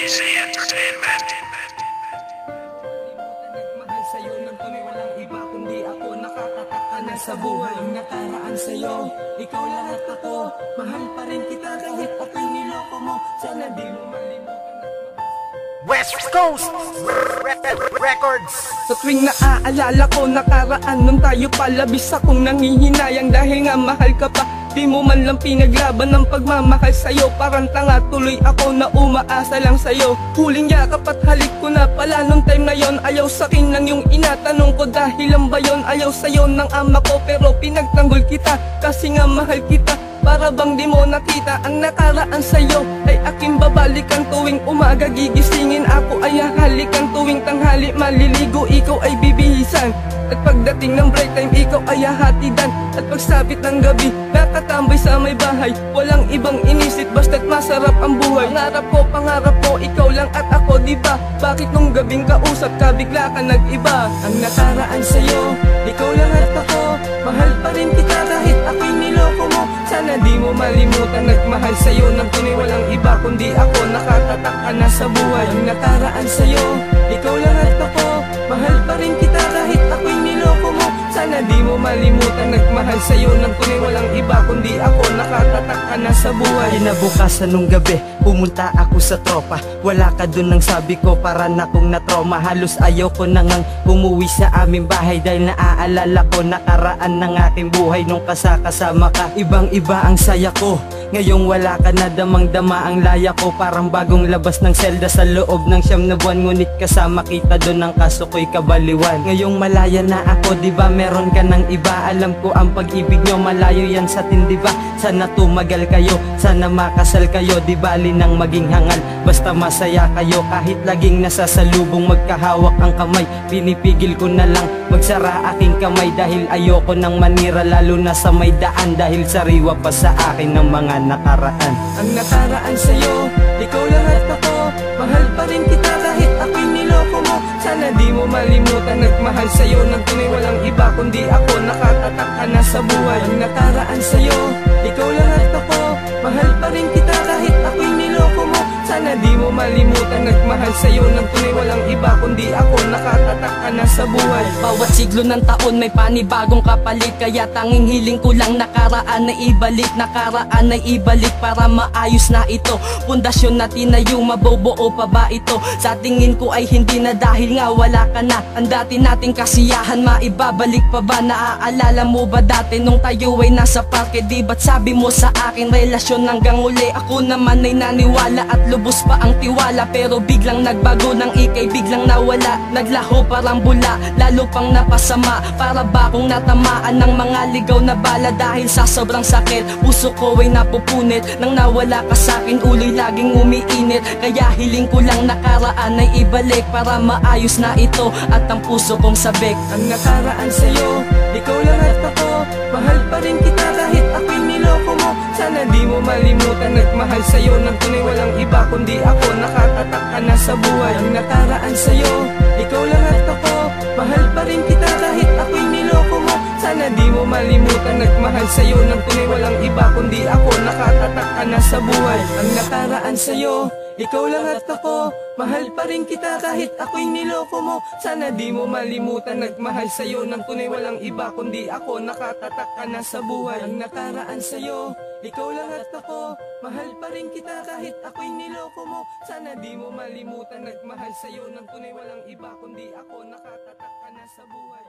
Easy Entertainment. Nagmahal sa'yo ng tunay walang iba kundi ako. Nakatatak ka na sa buhay ang nakaraan sa'yo. Ikaw lahat ako, mahal pa rin kita kahit ako'y niloko mo. Sana di mo malimutan. West Coast Records. Sa tuwing naaalala ko nakaraan nung tayo palabis akong nangihinayang dahil nga mahal ka pa. Di mo man lang pinaglaban ng pagmamahal sa'yo. Parang tanga tuloy ako na umaasa lang sa'yo. Huling yakap at halik ko na pala nung time na yon. Ayaw sa'kin lang yung inatanong ko dahilan ba yon. Ayaw sa'yo ng ama ko pero pinagtanggol kita kasi nga mahal kita. Para bang di mo nakita ang nakaraan sa'yo ay aking babalikan tuwing umaga gigisingin ako ay hahalikan tuwing tanghali maliligo ikaw ay bibihisan. At pagdating ng break time ikaw ay hahatidan. At pagsapit ng gabi nakatambay sa may bahay. Walang ibang inisip basta't masarap ang buhay. Pangarap ko ikaw lang at ako diba. Bakit nung gabing kausap ka bigla ka nag-iba? Ang nakaraan sa'yo, ikaw lang at ako. Mahal pa rin kita kahit ako'y niloko mo. Sana di mo malimutan nagmahal sa'yo ng tunay walang iba kundi ako. Nakatatak ka na sa buhay. Ang nakaraan sa'yo, ikaw lang at ako. Mahal pa rin kita kahit ako'y niloko mo. Sana di mo malimutan nagmahal sa'yo ng tunay walang iba kundi ako. Nakatatak ka na sa buhay. Kinabukasan nung gabi, pumunta ako sa tropa. Wala ka dun nang sabi ko para na kong na-trauma. Halos ayaw ko na ngang umuwi sa aming bahay dahil naaalala ko nakaraan ng aking buhay nung kasama ka. Ibang iba ang saya ko. Ngayong wala ka na damang-dama ang laya ko. Parang bagong labas ng selda sa loob ng 9 na buwan. Ngunit kasama kita doon ang kaso ko'y kabaliwan. Ngayong malaya na ako, diba meron ka ng iba. Alam ko ang pag-ibig nyo malayo yan sa atin, diba? Sana tumagal kayo, sana makasal kayo. Di bali nang maging hangal, basta masaya kayo. Kahit laging nasasalubong magkahawak ang kamay, pinipigil ko na lang magsara aking kamay. Dahil ayoko nang manira lalo na sa may daan. Dahil sariwa pa sa akin ng mga nakaraan. Ang nakaraan sa'yo, ikaw lang at ako. Mahal pa rin kita kahit ako'y niloko mo. Sana di mo malimutan nagmahal sa'yo ng tunay walang iba kundi ako. Nakatatak ka na sa buhay. Ang nakaraan sa'yo, ikaw lang at ako. Mahal pa rin kita kahit ako'y niloko mo. Sana di mo malimutan nagmahal sa'yo ng tunay walang iba kundi ako. Nakatatak ka na sa buhay. Bawat siglo ng taon may panibagong kapalit. Kaya tanging hiling ko lang nakaraan na ibalik. Nakaraan na ibalik para maayos na ito. Pundasyon na tinayo, mabubuo pa ba ito? Sa tingin ko ay hindi na dahil nga wala ka na. Ang dati nating kasiyahan maibabalik pa ba? Naaalala mo ba dati nung tayo ay nasa parke? Di ba't sabi mo sa akin relasyon hanggang uli? Ako naman ay naniwala at lubos pa ang tiwala. Pero biglang nagbago ng ikay biglang nawala. Naglaho parang bula, lalo pang napasama. Para ba akong natamaan ng mga ligaw na bala? Dahil sa sobrang sakit, puso ko ay napupunit. Nang nawala ka sa'kin, ulo'y laging umiinit. Kaya hiling ko lang nakaraan ay ibalik para maayos na ito at ang puso kong sabik. Ang nakaraan sa'yo, ikaw lang at ako. Mahal pa rin kita kahit ako'y niloko mo. Sana di mo malimutan nagmahal sa'yo ng tunay walang iba kundi ako. Nakatatak ka na sa buhay. Ang nakaraan sa'yo, ikaw lang at ako. Mahal pa rin kita kahit ako'y niloko mo. Sana di mo malimutan nagmahal sa'yo ng tunay walang iba kundi ako. Nakatatak ka na sa buhay. Ang nakaraan sa'yo, ikaw lang at ako. Mahal pa rin kita kahit ako'y niloko mo. Sana di mo malimutan nagmahal sa'yo ng tunay walang iba kundi ako. Nakatatak ka na sa buhay. Ang nakaraan sa'yo, ikaw lang at ako. Mahal pa rin kita kahit ako'y niloko mo. Sana di mo malimutan nagmahal sa'yo ng tunay walang iba kundi ako. Nakatatak ka na sa buhay.